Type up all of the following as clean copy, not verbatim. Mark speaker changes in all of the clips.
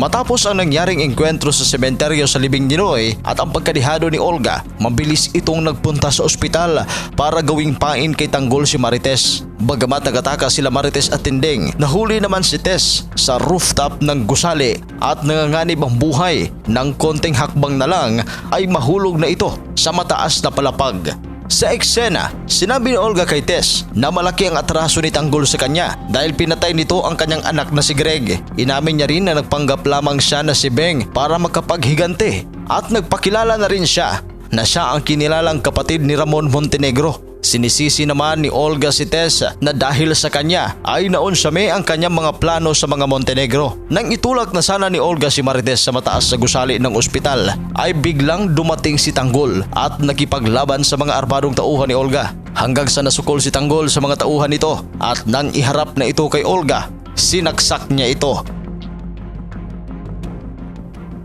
Speaker 1: Matapos ang nangyaring engkwentro sa sementeryo sa libing ni Noy at ang pagkadihado ni Olga, mabilis itong nagpunta sa ospital para gawing pain kay Tanggol si Marites. Bagamat nagataka sila Marites at Tinding, nahuli naman si Tess sa rooftop ng gusali at nanganganib ang buhay. Nang konting hakbang na lang ay mahulog na ito sa mataas na palapag. Sa eksena, sinabi ni Olga kay Tess na malaki ang atraso ni Tanggol sa kanya dahil pinatay nito ang kanyang anak na si Greg. Inamin niya rin na nagpanggap lamang siya na si Beng para makapaghiganti at nagpakilala na rin siya na siya ang kinilalang kapatid ni Ramon Montenegro. Sinisisi naman ni Olga si Tess na dahil sa kanya ay naonsame ang kanyang mga plano sa mga Montenegro. Nang itulak na sana ni Olga si Marites sa mataas sa gusali ng ospital ay biglang dumating si Tanggol at nakipaglaban sa mga armadong tauhan ni Olga hanggang sa nasukol si Tanggol sa mga tauhan nito at nang iharap na ito kay Olga, sinaksak niya ito.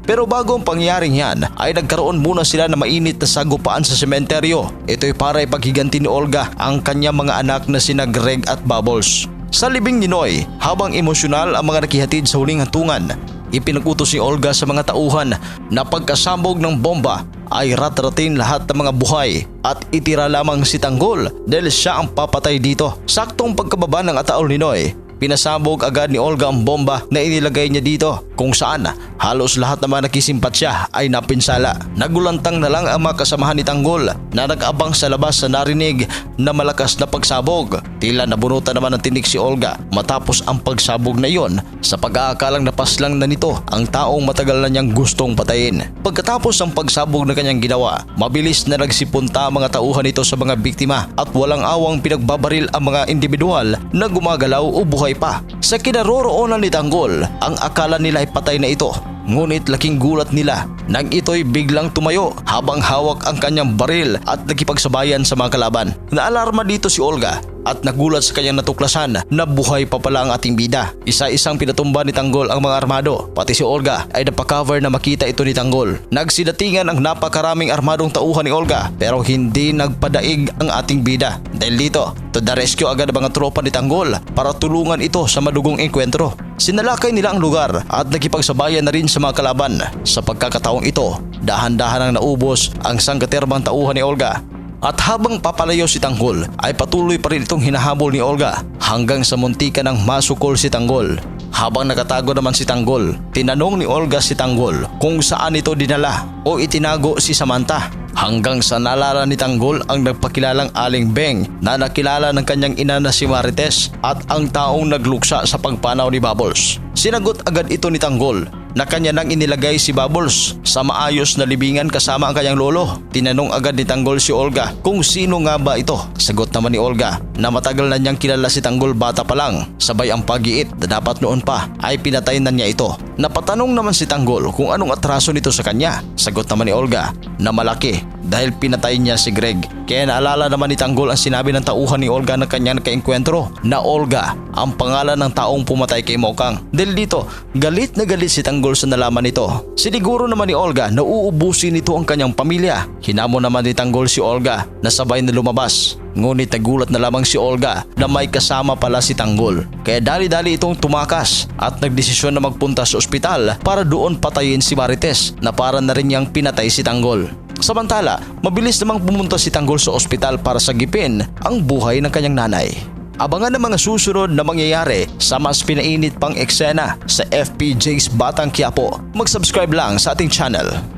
Speaker 1: Pero bago ang pangyaring yan ay nagkaroon muna sila na mainit na sagupaan sa sementeryo. Ito'y para ipaghiganti ni Olga ang kanyang mga anak na sina Greg at Bubbles. Sa libing ni Noy, habang emosyonal ang mga nakihatid sa huling hantungan, ipinag-utos ni Olga sa mga tauhan na pagkasambog ng bomba ay ratratin lahat ng mga buhay at itira lamang si Tanggol dahil siya ang papatay dito. Saktong pagkababa ng ataol ni Noy, pinasabog agad ni Olga ang bomba na inilagay niya dito kung saan halos lahat naman nakisimpat siya ay napinsala. Nagulantang na lang ang mga kasamahan ni Tanggol na nag-abang sa labas sa narinig na malakas na pagsabog. Tila nabunutan naman ng tinik si Olga matapos ang pagsabog na iyon sa pag-aakalang napaslang na nito ang taong matagal na niyang gustong patayin. Pagkatapos ng pagsabog na kanyang ginawa, mabilis na nagsipunta ang mga tauhan nito sa mga biktima at walang awang pinagbabaril ang mga individual na gumagalaw o buhay pa. Sa kinaroroonan ni Tanggol, ang akala nila ay patay na ito. Ngunit laking gulat nila nang ito'y biglang tumayo habang hawak ang kanyang baril at nakipagsabayan sa mga kalaban. Naalarma dito si Olga at nagulat sa kanyang natuklasan na buhay pa pala ang ating bida. Isa-isang pinatumba ni Tanggol ang mga armado. Pati si Olga ay napakover na makita ito ni Tanggol. Nagsidatingan ang napakaraming armadong tauhan ni Olga pero hindi nagpadaig ang ating bida. Dahil dito, to the rescue agad ang mga tropa ni Tanggol para tulungan ito sa madugong engkwentro. Sinalakay nila ang lugar at nakipagsabayan na rin sa mga kalaban. Sa pagkakataong ito, dahan-dahan ang naubos ang sangkaterbang tauhan ni Olga. At habang papalayo si Tanggol ay patuloy pa rin itong hinahabol ni Olga hanggang sa muntika ng masukol si Tanggol. Habang nakatago naman si Tanggol, tinanong ni Olga si Tanggol kung saan ito dinala o itinago si Samantha. Hanggang sa nalala ni Tanggol ang nagpakilalang Aling Beng na nakilala ng kanyang ina na si Marites at ang taong nagluksa sa pagpanaw ni Bubbles. Sinagot agad ito ni Tanggol na kanya nang inilagay si Bubbles sa maayos na libingan kasama ang kanyang lolo. Tinanong agad ni Tanggol si Olga kung sino nga ba ito. Sagot naman ni Olga na matagal na niyang kilala si Tanggol bata pa lang, sabay ang pag-iit na dapat noon pa ay pinatay na niya ito. Napatanong naman si Tanggol kung anong atraso nito sa kanya. Sagot naman ni Olga na malaki dahil pinatay niya si Greg. Kaya naalala naman ni Tanggol ang sinabi ng tauhan ni Olga na kanyang nakaengkwentro na Olga ang pangalan ng taong pumatay kay Mokang. Dahil dito, galit na galit si Tanggol sa nalaman nito. Siniguro naman ni Olga na uubusin nito ang kanyang pamilya. Hinamon naman ni Tanggol si Olga na sabay na lumabas. Ngunit nagulat na lamang si Olga na may kasama pala si Tanggol. Kaya dali-dali itong tumakas at nagdesisyon na magpunta sa ospital para doon patayin si Marites na para na rin niyang pinatay si Tanggol. Samantala, mabilis namang pumunta si Tanggol sa ospital para sagipin ang buhay ng kanyang nanay. Abangan ang mga susunod na mangyayari sa mas pinainit pang eksena sa FPJ's Batang Quiapo. Mag-subscribe lang sa ating channel.